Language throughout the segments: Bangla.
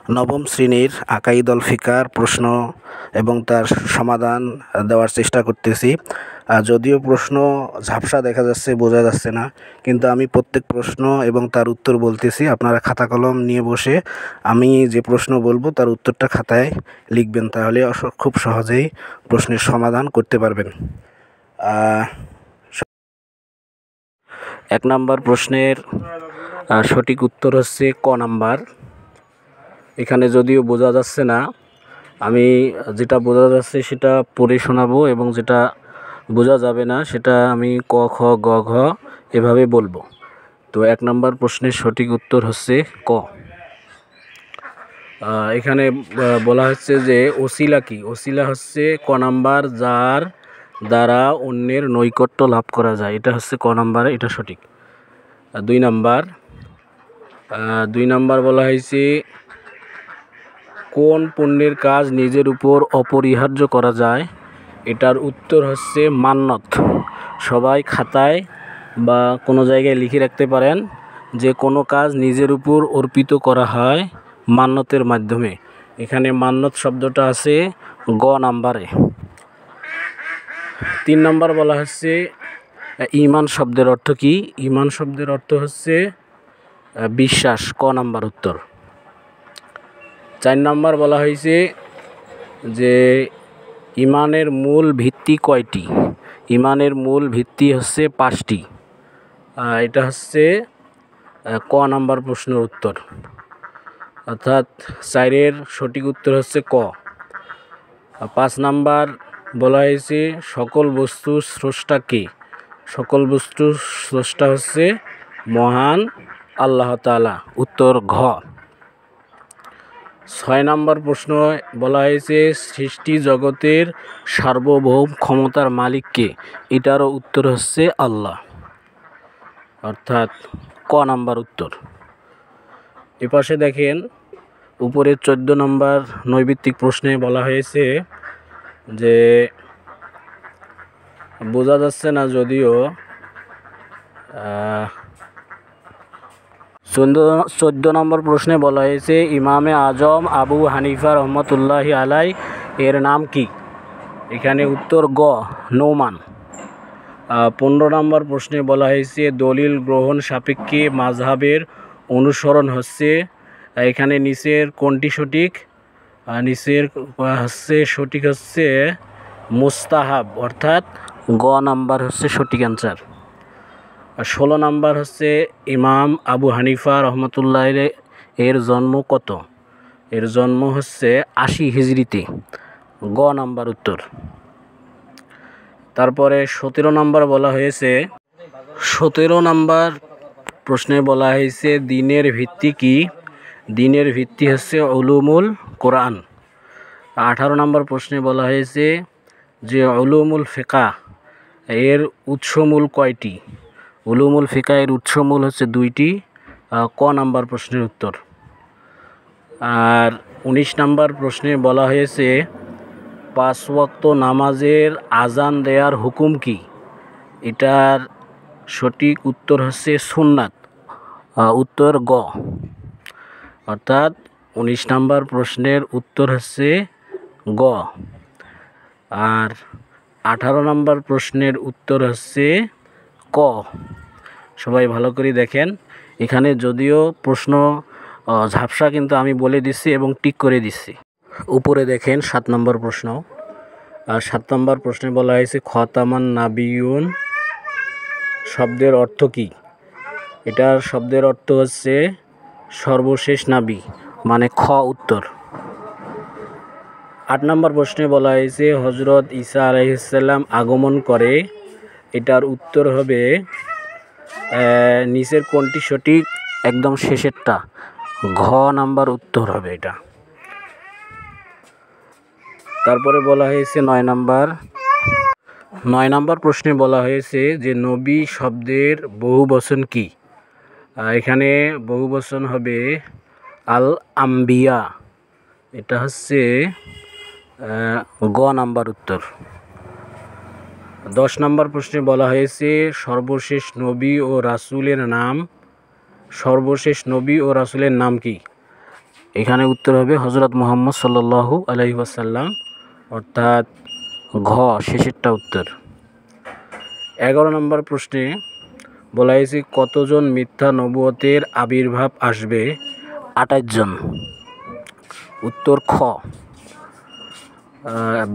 নবম শ্রেণীর আকাইদুল ফিকার প্রশ্ন এবং তার সমাধান দেওয়ার চেষ্টা করতেছি। যদিও প্রশ্ন ঝাপসা দেখা যাচ্ছে, বোঝা যাচ্ছে না, কিন্তু আমি প্রত্যেক প্রশ্ন এবং তার উত্তর বলতেছি। আপনারা খাতা কলম নিয়ে বসে আমি যে প্রশ্ন বলবো তার উত্তরটা খাতায় লিখবেন, তাহলে খুব সহজেই প্রশ্নের সমাধান করতে পারবেন। 1 নম্বর প্রশ্নের সঠিক উত্তর হচ্ছে ক নাম্বার। এখানে যদিও বোঝা যাচ্ছে না, আমি যেটা বোঝা যাচ্ছে সেটা পড়ে শোনাবো এবং যেটা বোঝা যাবে না সেটা আমি ক খ গ ঘ এভাবে বলবো। তো 1 নম্বর প্রশ্নের সঠিক উত্তর হচ্ছে ক। এখানে বলা হচ্ছে যে ওসিলা কি? ওসিলা হচ্ছে ক নাম্বার, যার দ্বারা অন্যের নৈকট্য লাভ করা যায়। এটা হচ্ছে ক নাম্বার, এটা সঠিক। 2 নাম্বার বলা হয়েছে কোন পণ্যের কাজ নিজের উপর অপরিহার্য করা যায়? এটার উত্তর হচ্ছে মান্নত। সবাই খাতায় বা কোনো জায়গায় লিখে রাখতে পারেন যে কোনো কাজ নিজের উপর অর্পিত করা হয় মান্নতের মাধ্যমে। এখানে মান্নত শব্দটা আছে গ নাম্বারে। 3 নাম্বার বলা হচ্ছে ঈমান শব্দের অর্থ কি? ঈমান শব্দের অর্থ হচ্ছে বিশ্বাস, ক নাম্বার উত্তর। 4 নাম্বার বলা হয়েছে যে ঈমানের মূল ভিত্তি কয়টি? ঈমানের মূল ভিত্তি হচ্ছে 5টি। এটা হচ্ছে ক নাম্বার প্রশ্নের উত্তর, অর্থাৎ 4-এর সঠিক উত্তর হচ্ছে ক। 5 নাম্বার বলা হয়েছে সকল বস্তুর স্রষ্টা কে? সকল বস্তুর স্রষ্টা হচ্ছে মহান আল্লাহ তাআলা, উত্তর ঘ। 6 নাম্বার প্রশ্ন বলা হয়েছে সৃষ্টি জগতের সার্বভৌম ক্ষমতার মালিক কে? এটারও উত্তর হচ্ছে আল্লাহ, অর্থাৎ ক নাম্বার উত্তর। এপাশে দেখেন উপরের 14 নম্বর নৈর্ব্যক্তিক প্রশ্নে বলা হয়েছে যে বোঝা যাচ্ছে না যদিও 14 নম্বর প্রশ্নে বলা হয়েছে ইমামে আজম আবু হানিফা রহমতুল্লাহি আলাই এর নাম কি? এখানে উত্তর গ নোমান। 15 নম্বর প্রশ্নে বলা হয়েছে দলিল গ্রহণ সাপেক্ষে মাযহাবের অনুসরণ হচ্ছে। এখানে নিচের কোনটি সঠিক? নিচের সঠিক হচ্ছে মুস্তাহাব, অর্থাৎ গ নাম্বার হচ্ছে সঠিক অ্যান্সার। 16 নাম্বার হচ্ছে ইমাম আবু হানিফা রহমতুল্লাহ এর জন্ম কত? এর জন্ম হচ্ছে 80 হিজরিতে, গ নাম্বার উত্তর। তারপরে 17 নাম্বার বলা হয়েছে 17 নাম্বার প্রশ্নে বলা হয়েছে দ্বীনের ভিত্তি কি? দ্বীনের ভিত্তি হচ্ছে উলুমুল কোরআন। 18 নাম্বার প্রশ্নে বলা হয়েছে যে উলুমুল ফিকাহ এর উৎসমূল কয়টি? উলুমুল ফিকাহ এর উৎসমূল হচ্ছে 2টি, ক নাম্বার প্রশ্নের উত্তর। আর 19 নাম্বার প্রশ্নে বলা হয়েছে 5 ওয়াক্ত নামাজের আজান দেওয়ার হুকুম কি? এটার সঠিক উত্তর হচ্ছে সুন্নাত, উত্তর গ, অর্থাৎ 19 নাম্বার প্রশ্নের উত্তর হচ্ছে গ। আর 18 নাম্বার প্রশ্নের উত্তর হচ্ছে ক। সবাই ভালো করে দেখেন, এখানে যদিও প্রশ্ন ঝাপসা, কিন্তু আমি বলে দিচ্ছি এবং টিক করে দিচ্ছি। উপরে দেখেন 7 নম্বর প্রশ্ন। আর 7 নম্বর প্রশ্নে বলা হয়েছে খতামান নাবিয়ুন শব্দের অর্থ কি? এটার শব্দের অর্থ হচ্ছে সর্বশেষ নাবী, মানে খ উত্তর। 8 নম্বর প্রশ্নে বলা হয়েছে হযরত ঈসা আলাইহিস সালাম আগমন করে। এটার উত্তর হবে নিচের কোনটি সঠিক? একদম শেষেরটা, ঘ নাম্বার উত্তর হবে এটা। তারপরে বলা হয়েছে 9 নাম্বার প্রশ্নে বলা হয়েছে যে নবী শব্দের বহুবচন কি? এখানে বহুবচন হবে আল আম্বিয়া, এটা হচ্ছে গ নাম্বার উত্তর। 10 নম্বর প্রশ্নে বলা হয়েছে সর্বশেষ নবী ও রাসূলের নাম। সর্বশেষ নবী ও রাসূলের নাম কি? এখানে উত্তর হবে হযরত মুহাম্মদ সাল্লাল্লাহু আলাইহি ওয়াসাল্লাম, অর্থাৎ ঘ শেষেরটা উত্তর। 11 নম্বর প্রশ্নে বলা হয়েছে কতজন মিথ্যা নবুয়তের আবির্ভাব আসবে? 28 জন। উত্তর খ।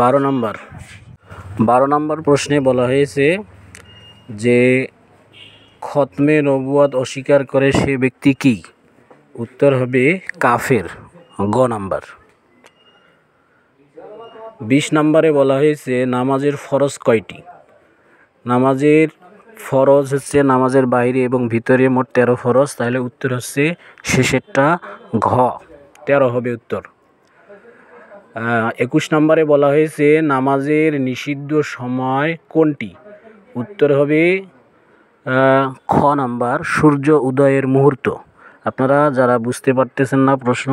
12 নম্বর প্রশ্নে বলা হয়েছে যে খতমে নবুয়ত অস্বীকার করে সে ব্যক্তি কি? উত্তর হবে কাফের, গ নাম্বার। 20 নম্বরে বলা হয়েছে নামাজের ফরজ কয়টি? নামাজের ফরজ হচ্ছে নামাজের বাইরে এবং ভিতরে মোট 13 ফরজ, তাহলে উত্তর হচ্ছে শেষেরটা ঘ, 13 হবে উত্তর। 21 নম্বরে বলা হয়েছে নামাজের নিষিদ্ধ সময় কোনটি? উত্তর হবে খ নাম্বার, সূর্য উদয়ের মুহূর্ত। আপনারা যারা বুঝতে পারতেছেন না প্রশ্ন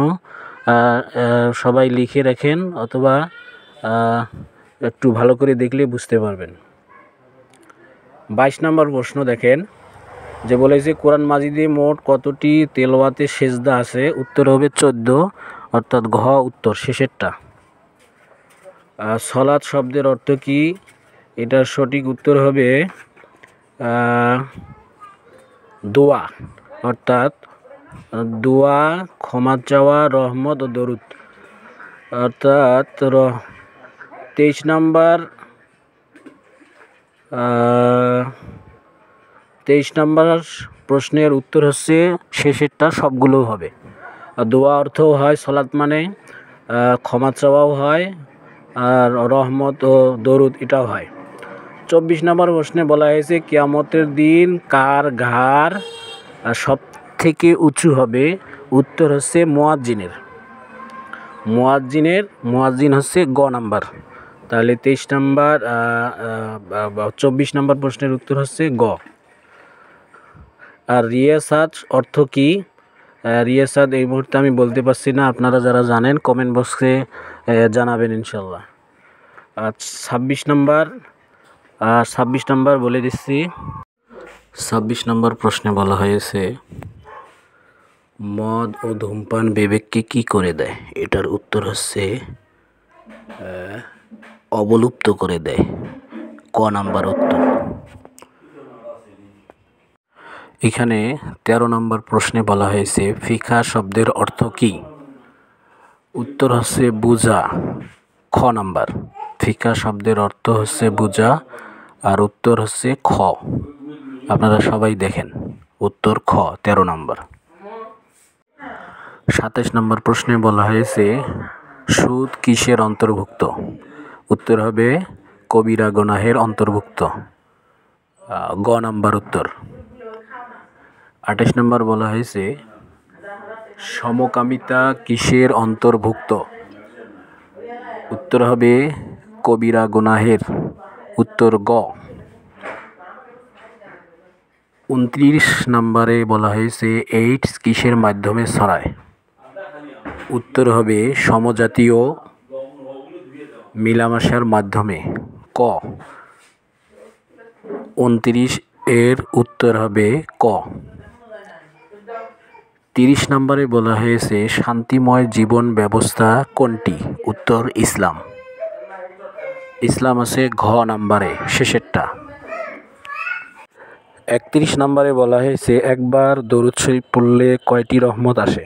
সবাই লিখে রাখেন, অথবা একটু ভালো করে দেখলে বুঝতে পারবেন। 22 নম্বর প্রশ্ন দেখেন, যে বলেছে কোরআন মাজিদে মোট কতটি তেলাওয়াতে সেজদা আছে? উত্তর হবে 14, অর্থাৎ ঘ উত্তর শেষেরটা। সলাত শব্দের অর্থ কি? এটার সঠিক উত্তর হবে দোয়া, অর্থাৎ দোয়া, ক্ষমা চাওয়া, রহমত ও দরুদ। অর্থাৎ 23 নম্বর প্রশ্নের উত্তর হচ্ছে শেষেরটা সবগুলো হবে। দোয়া অর্থও হয় সলাত মানে, ক্ষমা চাওয়াও হয়, আর রহমত ও দরুদ এটাও হয়। 24 নম্বর প্রশ্নে বলা হয়েছে কিয়ামতের দিন কার ঘাড় সব থেকে উঁচু হবে? উত্তর হচ্ছে মুয়াজ্জিনের। মুয়াজ্জিন হচ্ছে গ নাম্বার। তাহলে 24 নম্বর প্রশ্নের উত্তর হচ্ছে গ। আর রিয়াসাত অর্থ কি? রিয়াসাত এই মুহূর্তে আমি বলতে পারছি না, আপনারা যারা জানেন কমেন্ট বক্সে জানাবেন ইনশাল্লাহ। 26 নম্বর বলে দিচ্ছি। 26 নম্বর প্রশ্নে বলা হয়েছে মদ ও ধূমপান বিবেককে কি করে দেয়? এটার উত্তর হচ্ছে অবলুপ্ত করে দেয়, ক নাম্বার উত্তর। এখানে 13 নম্বর প্রশ্নে বলা হয়েছে ফিকহা শব্দের অর্থ কি? উত্তর হচ্ছে বুঝা, খ নাম্বার। ফিকহা শব্দের অর্থ হচ্ছে বুঝা, আর উত্তর হচ্ছে খ। আপনারা সবাই দেখেন, উত্তর খ, 13 নম্বর। 27 নম্বর প্রশ্নে বলা হয়েছে সুদ কিসের অন্তর্ভুক্ত? উত্তর হবে কবিরা গুনাহের অন্তর্ভুক্ত, গ নাম্বার উত্তর। 28 নম্বর বলা হয়েছে সমকামিতা কিসের অন্তর্ভুক্ত? উত্তর হবে কবিরা গুনাহের, উত্তর গ। 29 নম্বরে বলা হয়েছে এইডস কিসের মাধ্যমে ছড়ায়? উত্তর হবে সমজাতীয় মেলামেশার মাধ্যমে, ক। 29 এর উত্তর হবে ক। 30 নম্বরে বলা হয়েছে শান্তিময় জীবন ব্যবস্থা কোনটি? উত্তর ইসলাম। ইসলাম আছে ঘ নাম্বারে শেষেরটা। 31 নম্বরে বলা হয়েছে একবার দরুদ শরীফ পড়লে কয়টি রহমত আসে?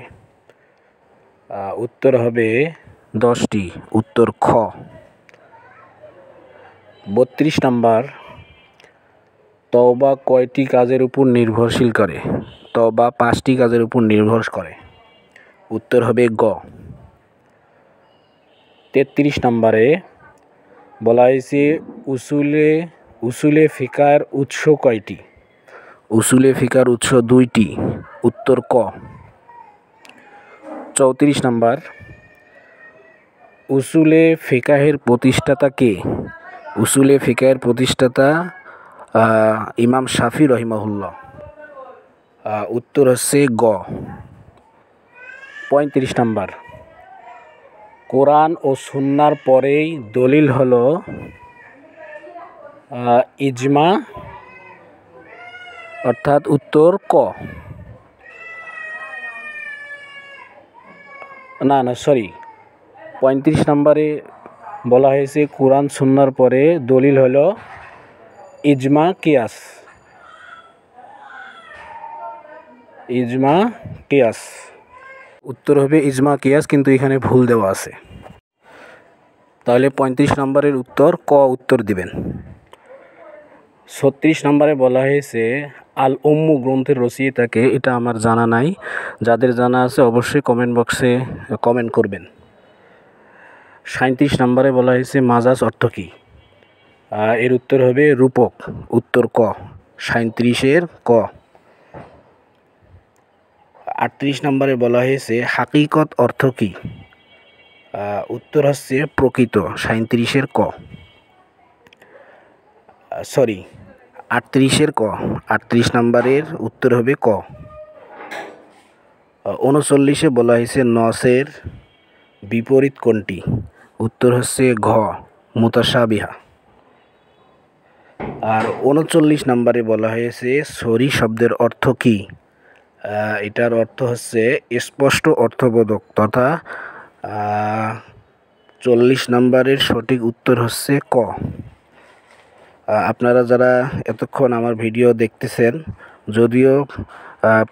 উত্তর হবে 10টি, উত্তর খ। 32 নম্বর তওবা কয়টি কাজের উপর নির্ভরশীল করে? তওবা 5টি কাজের উপর নির্ভর করে, উত্তর হবে গ। 33 নম্বরে বলা হয়েছে উসুলে ফিকার উৎস কয়টি? উসুলে ফিকার উৎস 2টি, উত্তর ক। 34 নম্বর উসুলে ফিকাহের প্রতিষ্ঠাতা কে? উসুলে ফিকাহের প্রতিষ্ঠাতা ইমাম শাফি রহিমাহুল্লাহ, উত্তর হচ্ছে গ। 35 নম্বর কোরআন ও সুন্নাহর পরেই দলিল হলো ইজমা, অর্থাৎ উত্তর ক। না না সরি, 35 নম্বরে বলা হয়েছে কোরআন সুন্নাহর পরে দলিল হলো ইজমা কিয়াস। ইজমা কিয়াস, উত্তর হবে ইজমা কিয়াস, কিন্তু এখানে ভুল দেওয়া আছে। তাহলে 35 নম্বরের উত্তর ক উত্তর দিবেন। 36 নম্বরে বলা হয়েছে আল উম্মু গ্রন্থের রচয়িতাকে, এটা আমার জানা নাই, যাদের জানা আছে অবশ্যই কমেন্ট বক্সে কমেন্ট করবেন। 37 নম্বরে বলা হয়েছে মাজাজ অর্থ কী? এর উত্তর হবে রূপক, উত্তর ক, 37-এর ক। 38 নম্বরে বলা হয়েছে হাকিকত অর্থ কী? উত্তর হচ্ছে প্রকৃত, 37-এর ক, সরি 38-এর ক, 38 নম্বরের উত্তর হবে ক। 39-এ বলা হয়েছে নসের বিপরীত কোনটি? উত্তর হচ্ছে ঘ, মুতাশাবিহা। আর 39 নম্বরে বলা হয়েছে সরি শব্দের অর্থ কী? এটার অর্থ হচ্ছে স্পষ্ট অর্থবোধক, তথা 40 নম্বরের সঠিক উত্তর হচ্ছে ক। আপনারা যারা এতক্ষণ আমার ভিডিও দেখতেছেন, যদিও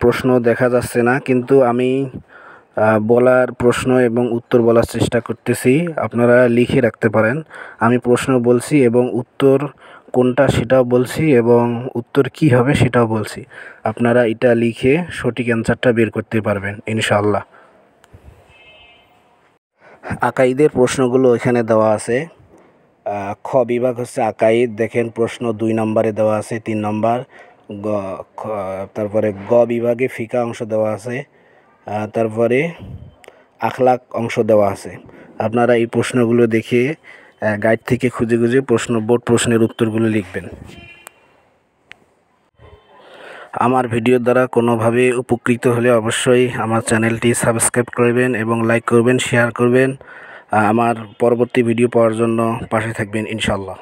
প্রশ্ন দেখা যাচ্ছে না, কিন্তু আমি বলার প্রশ্ন এবং উত্তর বলার চেষ্টা করতেছি, আপনারা লিখে রাখতে পারেন। আমি প্রশ্ন বলছি এবং উত্তর কোনটা সেটাও বলছি, এবং উত্তর কি হবে সেটাও বলছি। আপনারা এটা লিখে সঠিক অ্যান্সারটা বের করতে পারবেন ইনশাআল্লাহ। আকাইদের প্রশ্নগুলো এখানে দেওয়া আছে। খ বিভাগ হচ্ছে আকাইদ, দেখেন প্রশ্ন 2 নম্বরে দেওয়া আছে, 3 নম্বর। তারপরে গ বিভাগে ফিকা অংশ দেওয়া আছে, তারপরে আখলাক অংশ দেওয়া আছে। আপনারা এই প্রশ্নগুলো দেখে গাইড থেকে খুঁজে খুঁজে বোর্ড প্রশ্নের উত্তরগুলো লিখবেন। আমার ভিডিও দ্বারা কোনোভাবে উপকৃত হলে অবশ্যই আমার চ্যানেলটি সাবস্ক্রাইব করবেন এবং লাইক করবেন, শেয়ার করবেন। আমার পরবর্তী ভিডিও পাওয়ার জন্য পাশে থাকবেন ইনশাআল্লাহ।